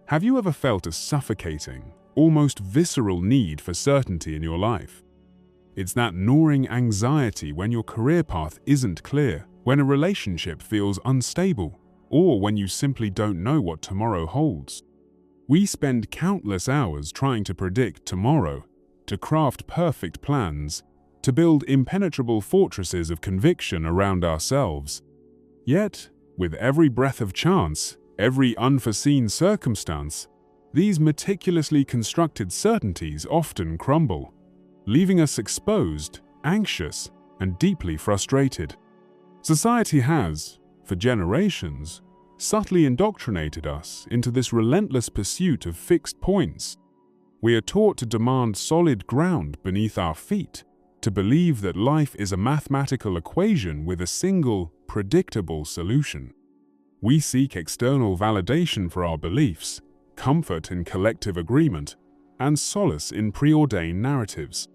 Have you ever felt a suffocating, almost visceral need for certainty in your life? It's that gnawing anxiety when your career path isn't clear, when a relationship feels unstable, or when you simply don't know what tomorrow holds. We spend countless hours trying to predict tomorrow, to craft perfect plans, to build impenetrable fortresses of conviction around ourselves. Yet, with every breath of chance, every unforeseen circumstance, these meticulously constructed certainties often crumble, leaving us exposed, anxious, and deeply frustrated. Society has, for generations, subtly indoctrinated us into this relentless pursuit of fixed points. We are taught to demand solid ground beneath our feet, to believe that life is a mathematical equation with a single, predictable solution. We seek external validation for our beliefs, comfort in collective agreement, and solace in preordained narratives.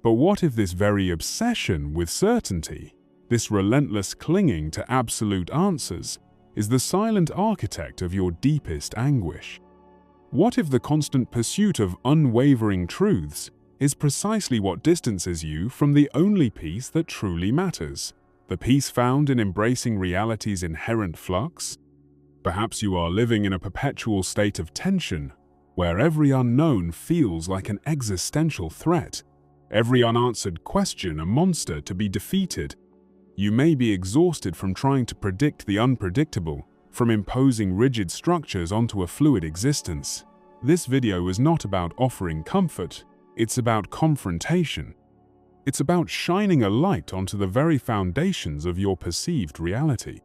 But what if this very obsession with certainty, this relentless clinging to absolute answers, is the silent architect of your deepest anguish? What if the constant pursuit of unwavering truths is precisely what distances you from the only peace that truly matters, the peace found in embracing reality's inherent flux? Perhaps you are living in a perpetual state of tension, where every unknown feels like an existential threat, every unanswered question a monster to be defeated. You may be exhausted from trying to predict the unpredictable, from imposing rigid structures onto a fluid existence. This video is not about offering comfort, it's about confrontation. It's about shining a light onto the very foundations of your perceived reality.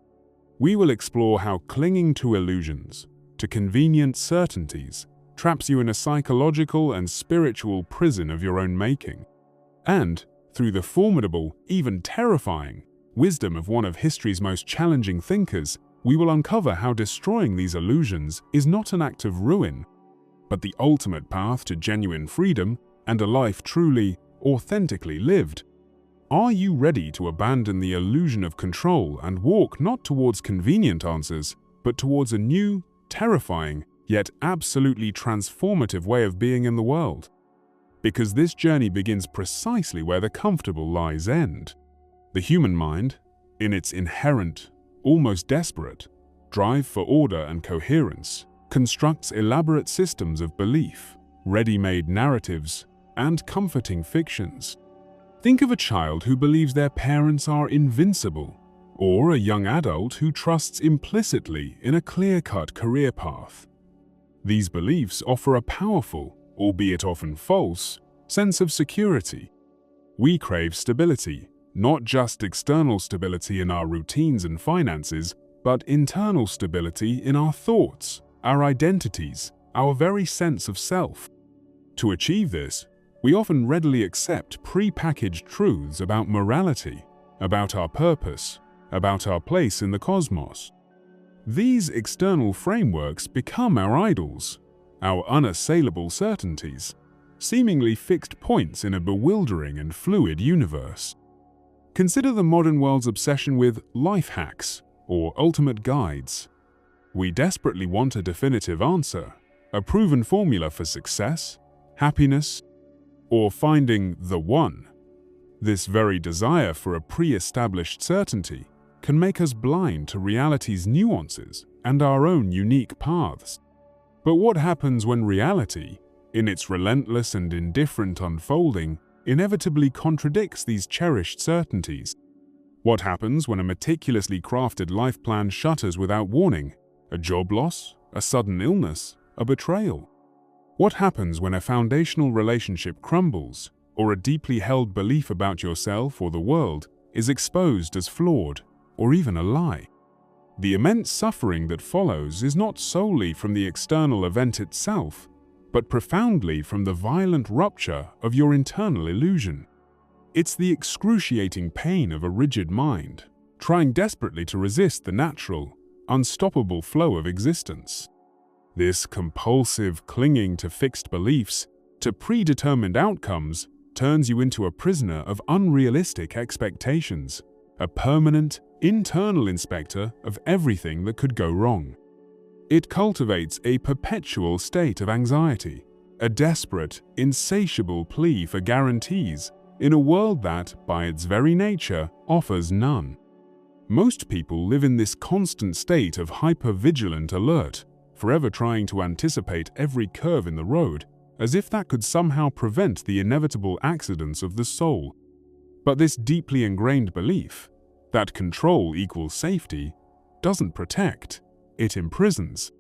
We will explore how clinging to illusions, to convenient certainties, traps you in a psychological and spiritual prison of your own making. And, through the formidable, even terrifying, wisdom of one of history's most challenging thinkers, we will uncover how destroying these illusions is not an act of ruin, but the ultimate path to genuine freedom and a life truly, authentically lived. Are you ready to abandon the illusion of control and walk not towards convenient answers, but towards a new, terrifying, yet absolutely transformative way of being in the world? Because this journey begins precisely where the comfortable lies end. The human mind, in its inherent, almost desperate, drive for order and coherence, constructs elaborate systems of belief, ready-made narratives, and comforting fictions. Think of a child who believes their parents are invincible, or a young adult who trusts implicitly in a clear-cut career path. These beliefs offer a powerful, albeit often false, sense of security. We crave stability, not just external stability in our routines and finances, but internal stability in our thoughts, our identities, our very sense of self. To achieve this, we often readily accept pre-packaged truths about morality, about our purpose, about our place in the cosmos. These external frameworks become our idols, our unassailable certainties, seemingly fixed points in a bewildering and fluid universe. Consider the modern world's obsession with life hacks or ultimate guides. We desperately want a definitive answer, a proven formula for success, happiness, or finding the one. This very desire for a pre-established certainty can make us blind to reality's nuances and our own unique paths. But what happens when reality, in its relentless and indifferent unfolding, inevitably contradicts these cherished certainties? What happens when a meticulously crafted life plan shutters without warning? A job loss? A sudden illness? A betrayal? What happens when a foundational relationship crumbles, or a deeply held belief about yourself or the world is exposed as flawed, or even a lie? The immense suffering that follows is not solely from the external event itself, but profoundly from the violent rupture of your internal illusion. It's the excruciating pain of a rigid mind, trying desperately to resist the natural, unstoppable flow of existence. This compulsive clinging to fixed beliefs, to predetermined outcomes, turns you into a prisoner of unrealistic expectations, a permanent, internal inspector of everything that could go wrong. It cultivates a perpetual state of anxiety, a desperate, insatiable plea for guarantees in a world that, by its very nature, offers none. Most people live in this constant state of hyper-vigilant alert, forever trying to anticipate every curve in the road, as if that could somehow prevent the inevitable accidents of the soul. But this deeply ingrained belief, that control equals safety, doesn't protect, it imprisons.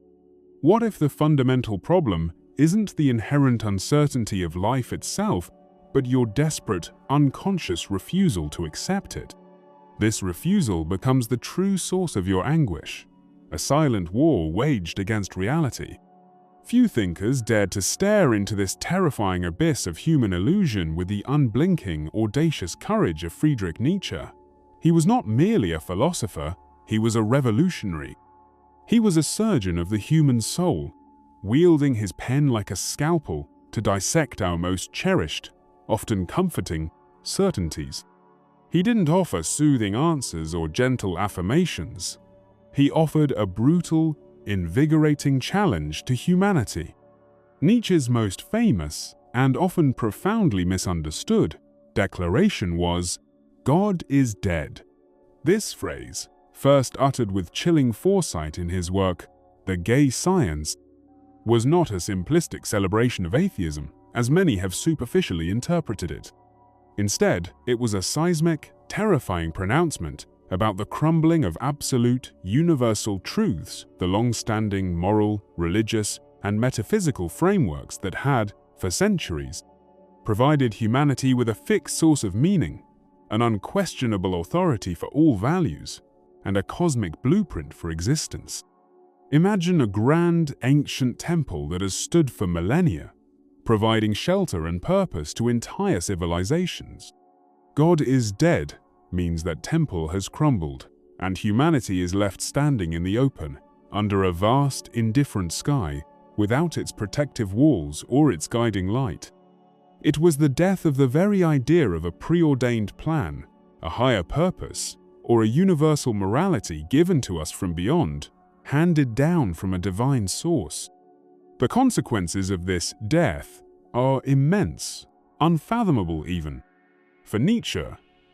What if the fundamental problem isn't the inherent uncertainty of life itself, but your desperate, unconscious refusal to accept it? This refusal becomes the true source of your anguish, a silent war waged against reality. Few thinkers dared to stare into this terrifying abyss of human illusion with the unblinking, audacious courage of Friedrich Nietzsche. He was not merely a philosopher, he was a revolutionary. He was a surgeon of the human soul, wielding his pen like a scalpel to dissect our most cherished, often comforting, certainties. He didn't offer soothing answers or gentle affirmations. He offered a brutal, invigorating challenge to humanity. Nietzsche's most famous, and often profoundly misunderstood, declaration was, "God is dead." This phrase, first uttered with chilling foresight in his work, The Gay Science, was not a simplistic celebration of atheism, as many have superficially interpreted it. Instead, it was a seismic, terrifying pronouncement about the crumbling of absolute, universal truths, the long-standing moral, religious, and metaphysical frameworks that had, for centuries, provided humanity with a fixed source of meaning, an unquestionable authority for all values, and a cosmic blueprint for existence. Imagine a grand, ancient temple that has stood for millennia, providing shelter and purpose to entire civilizations. God is dead means that temple has crumbled, and humanity is left standing in the open, under a vast, indifferent sky, without its protective walls or its guiding light. It was the death of the very idea of a preordained plan, a higher purpose, or a universal morality given to us from beyond, handed down from a divine source. The consequences of this death are immense, unfathomable even. For Nietzsche,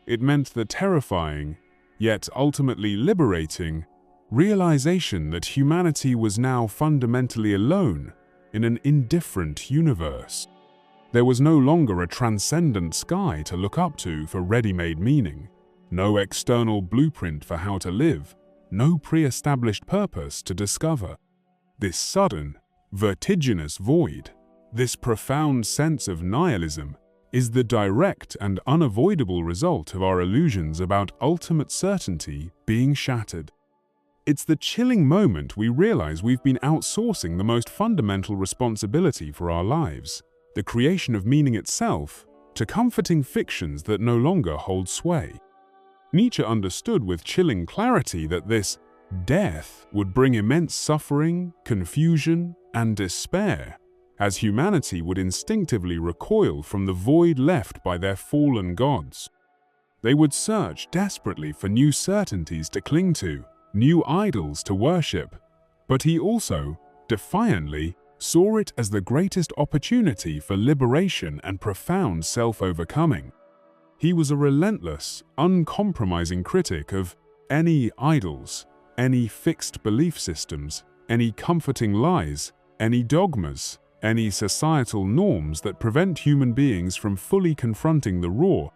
it meant the terrifying, yet ultimately liberating, realization that humanity was now fundamentally alone in an indifferent universe. There was no longer a transcendent sky to look up to for ready-made meaning, no external blueprint for how to live, no pre-established purpose to discover. This sudden, vertiginous void, this profound sense of nihilism, is the direct and unavoidable result of our illusions about ultimate certainty being shattered. It's the chilling moment we realize we've been outsourcing the most fundamental responsibility for our lives, the creation of meaning itself, to comforting fictions that no longer hold sway. Nietzsche understood with chilling clarity that this death would bring immense suffering, confusion, and despair, as humanity would instinctively recoil from the void left by their fallen gods. They would search desperately for new certainties to cling to, new idols to worship, but he also, defiantly, saw it as the greatest opportunity for liberation and profound self-overcoming. He was a relentless, uncompromising critic of any idols, any fixed belief systems, any comforting lies, any dogmas, any societal norms that prevent human beings from fully confronting the raw,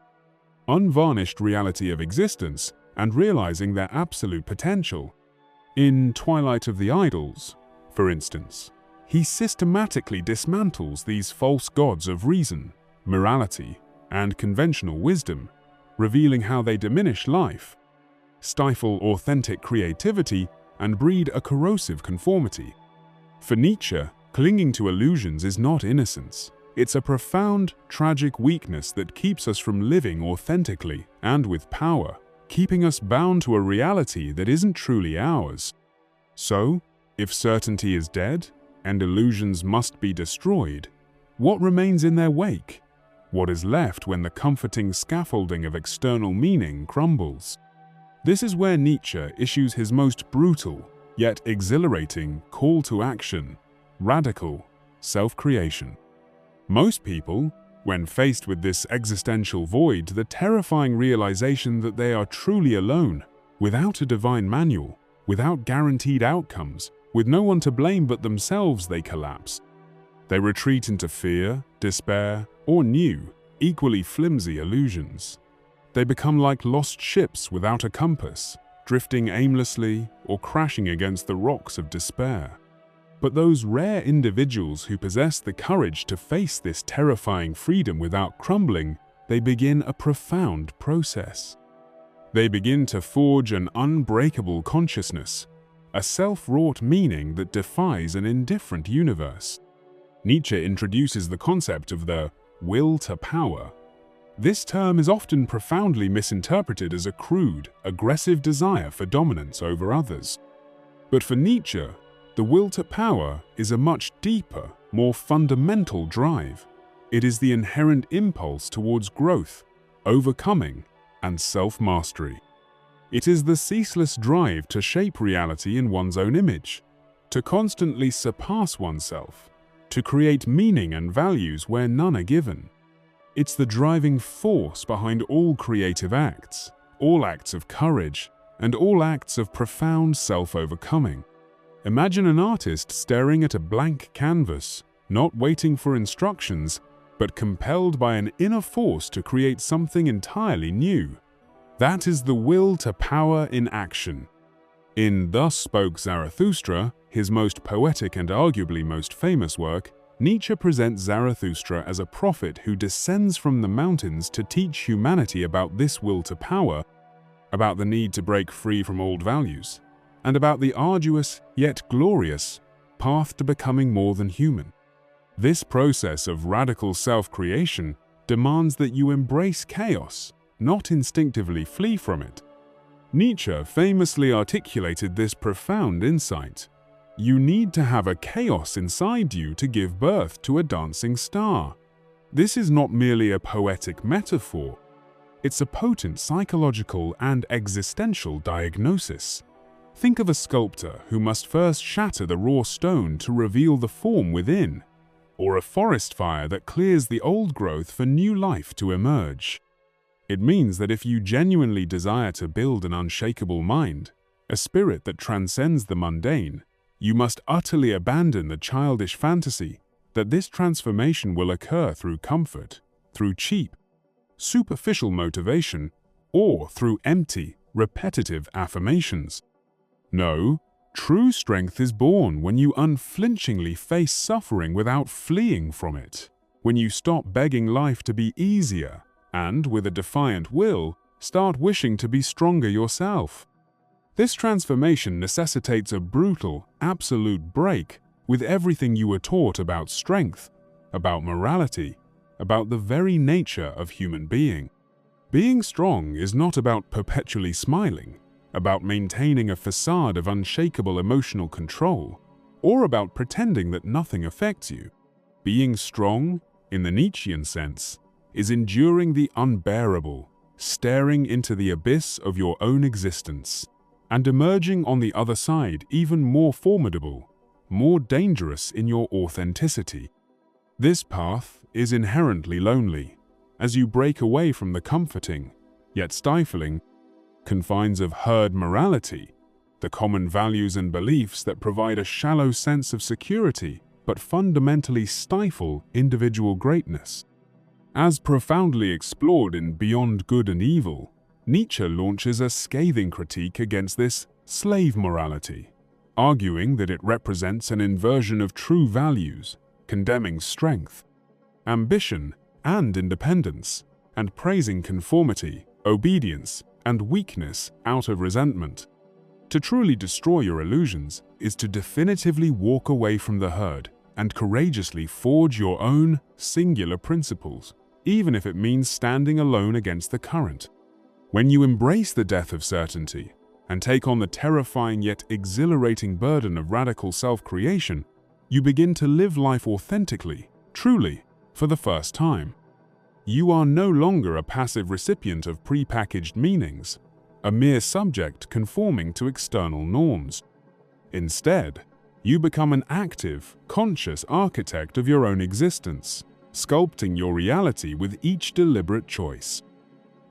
unvarnished reality of existence and realizing their absolute potential. In Twilight of the Idols, for instance, he systematically dismantles these false gods of reason, morality, and conventional wisdom, revealing how they diminish life, stifle authentic creativity, and breed a corrosive conformity. For Nietzsche, clinging to illusions is not innocence. It's a profound, tragic weakness that keeps us from living authentically and with power, keeping us bound to a reality that isn't truly ours. So, if certainty is dead, and illusions must be destroyed, what remains in their wake? What is left when the comforting scaffolding of external meaning crumbles? This is where Nietzsche issues his most brutal, yet exhilarating call to action: radical self-creation. Most people, when faced with this existential void, the terrifying realization that they are truly alone, without a divine manual, without guaranteed outcomes, with no one to blame but themselves, they collapse. They retreat into fear, despair, or new, equally flimsy illusions. They become like lost ships without a compass, drifting aimlessly or crashing against the rocks of despair. But those rare individuals who possess the courage to face this terrifying freedom without crumbling, they begin a profound process. They begin to forge an unbreakable consciousness, a self-wrought meaning that defies an indifferent universe. Nietzsche introduces the concept of the will to power. This term is often profoundly misinterpreted as a crude, aggressive desire for dominance over others. But for Nietzsche, the will to power is a much deeper, more fundamental drive. It is the inherent impulse towards growth, overcoming, and self-mastery. It is the ceaseless drive to shape reality in one's own image, to constantly surpass oneself, to create meaning and values where none are given. It's the driving force behind all creative acts, all acts of courage, and all acts of profound self-overcoming. Imagine an artist staring at a blank canvas, not waiting for instructions, but compelled by an inner force to create something entirely new. That is the will to power in action. In Thus Spoke Zarathustra, his most poetic and arguably most famous work, Nietzsche presents Zarathustra as a prophet who descends from the mountains to teach humanity about this will to power, about the need to break free from old values, and about the arduous, yet glorious, path to becoming more than human. This process of radical self-creation demands that you embrace chaos, not instinctively flee from it. Nietzsche famously articulated this profound insight. You need to have a chaos inside you to give birth to a dancing star. This is not merely a poetic metaphor. It's a potent psychological and existential diagnosis. Think of a sculptor who must first shatter the raw stone to reveal the form within, or a forest fire that clears the old growth for new life to emerge. It means that if you genuinely desire to build an unshakable mind, a spirit that transcends the mundane, you must utterly abandon the childish fantasy that this transformation will occur through comfort, through cheap, superficial motivation, or through empty, repetitive affirmations. No, true strength is born when you unflinchingly face suffering without fleeing from it, when you stop begging life to be easier and, with a defiant will, start wishing to be stronger yourself. This transformation necessitates a brutal, absolute break with everything you were taught about strength, about morality, about the very nature of human being. Being strong is not about perpetually smiling, about maintaining a facade of unshakable emotional control, or about pretending that nothing affects you. Being strong, in the Nietzschean sense, is enduring the unbearable, staring into the abyss of your own existence, and emerging on the other side even more formidable, more dangerous in your authenticity. This path is inherently lonely, as you break away from the comforting, yet stifling, confines of herd morality, the common values and beliefs that provide a shallow sense of security but fundamentally stifle individual greatness. As profoundly explored in Beyond Good and Evil, Nietzsche launches a scathing critique against this slave morality, arguing that it represents an inversion of true values, condemning strength, ambition, and independence, and praising conformity, obedience, and weakness out of resentment. To truly destroy your illusions is to definitively walk away from the herd and courageously forge your own singular principles, even if it means standing alone against the current. When you embrace the death of certainty and take on the terrifying yet exhilarating burden of radical self-creation, you begin to live life authentically, truly, for the first time. You are no longer a passive recipient of prepackaged meanings, a mere subject conforming to external norms. Instead, you become an active, conscious architect of your own existence, sculpting your reality with each deliberate choice.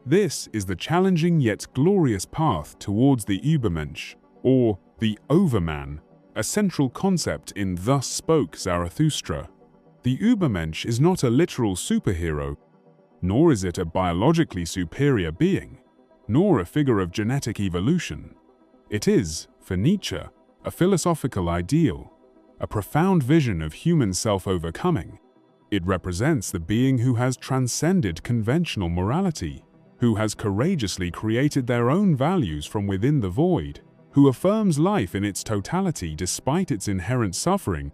This is the challenging yet glorious path towards the Übermensch, or the Overman, a central concept in Thus Spoke Zarathustra. The Übermensch is not a literal superhero, nor is it a biologically superior being, nor a figure of genetic evolution. It is, for Nietzsche, a philosophical ideal, a profound vision of human self-overcoming. It represents the being who has transcended conventional morality, who has courageously created their own values from within the void, who affirms life in its totality despite its inherent suffering,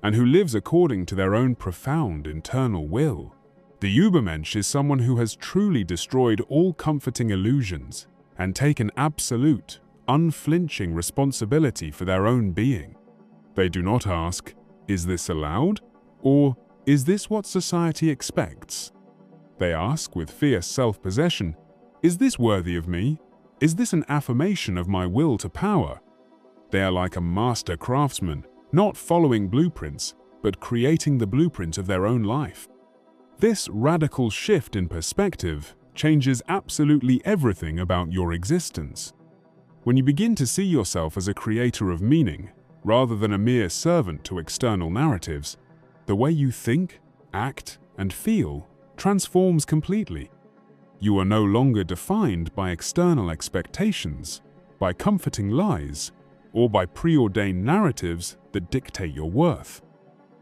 and who lives according to their own profound internal will. The Übermensch is someone who has truly destroyed all comforting illusions and taken absolute, unflinching responsibility for their own being. They do not ask, "Is this allowed?" or "Is this what society expects?" They ask with fierce self-possession, "Is this worthy of me? Is this an affirmation of my will to power?" They are like a master craftsman, not following blueprints, but creating the blueprint of their own life. This radical shift in perspective changes absolutely everything about your existence. When you begin to see yourself as a creator of meaning, rather than a mere servant to external narratives, the way you think, act, and feel transforms completely. You are no longer defined by external expectations, by comforting lies, or by preordained narratives that dictate your worth.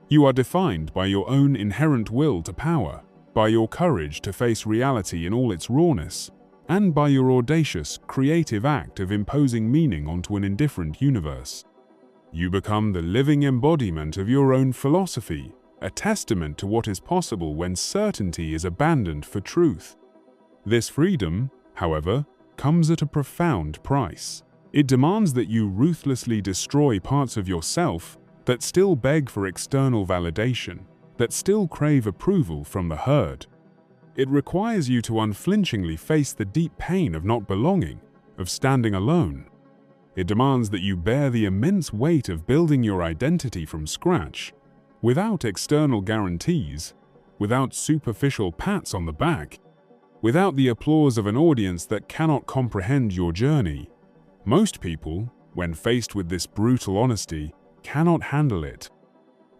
You are defined by your own inherent will to power, by your courage to face reality in all its rawness, and by your audacious, creative act of imposing meaning onto an indifferent universe. You become the living embodiment of your own philosophy, a testament to what is possible when certainty is abandoned for truth. This freedom, however, comes at a profound price. It demands that you ruthlessly destroy parts of yourself that still beg for external validation, that still crave approval from the herd. It requires you to unflinchingly face the deep pain of not belonging, of standing alone. It demands that you bear the immense weight of building your identity from scratch, without external guarantees, without superficial pats on the back, without the applause of an audience that cannot comprehend your journey. Most people, when faced with this brutal honesty, cannot handle it.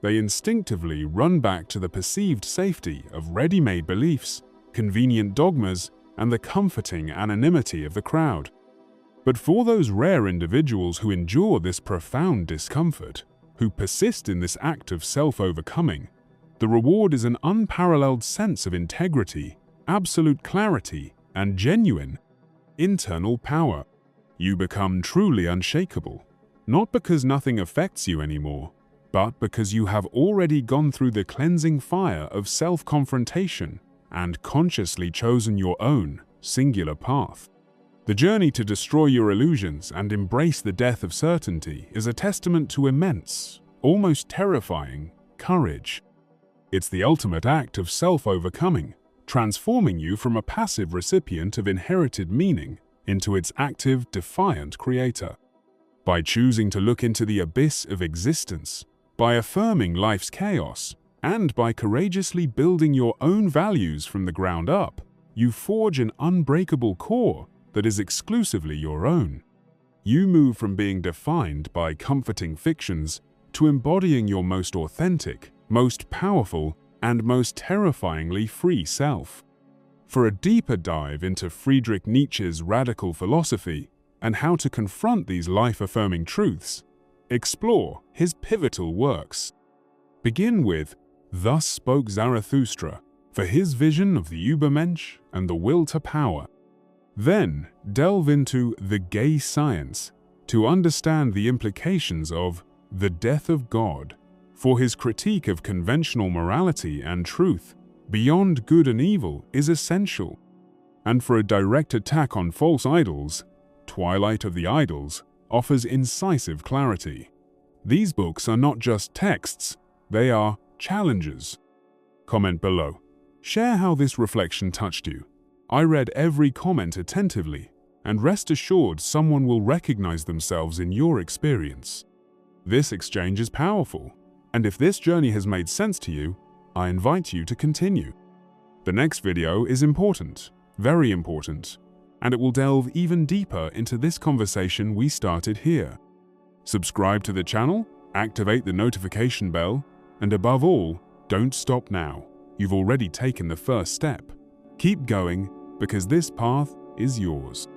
They instinctively run back to the perceived safety of ready-made beliefs, convenient dogmas, and the comforting anonymity of the crowd. But for those rare individuals who endure this profound discomfort, who persist in this act of self-overcoming, the reward is an unparalleled sense of integrity, absolute clarity, and genuine internal power. You become truly unshakable, not because nothing affects you anymore, but because you have already gone through the cleansing fire of self-confrontation and consciously chosen your own singular path. The journey to destroy your illusions and embrace the death of certainty is a testament to immense, almost terrifying, courage. It's the ultimate act of self-overcoming, transforming you from a passive recipient of inherited meaning into its active, defiant creator. By choosing to look into the abyss of existence, by affirming life's chaos, and by courageously building your own values from the ground up, you forge an unbreakable core that is exclusively your own. You move from being defined by comforting fictions to embodying your most authentic, most powerful, and most terrifyingly free self. For a deeper dive into Friedrich Nietzsche's radical philosophy and how to confront these life-affirming truths, explore his pivotal works. Begin with Thus Spoke Zarathustra for his vision of the Übermensch and the will to power. Then delve into The Gay Science to understand the implications of The Death of God for his critique of conventional morality and truth beyond good and evil is essential. And for a direct attack on false idols, Twilight of the Idols offers incisive clarity. These books are not just texts, they are challenges. Comment below. Share how this reflection touched you. I read every comment attentively, and rest assured someone will recognize themselves in your experience. This exchange is powerful, and if this journey has made sense to you, I invite you to continue. The next video is important, very important, and it will delve even deeper into this conversation we started here. Subscribe to the channel, activate the notification bell, and above all, don't stop now. You've already taken the first step. Keep going, because this path is yours.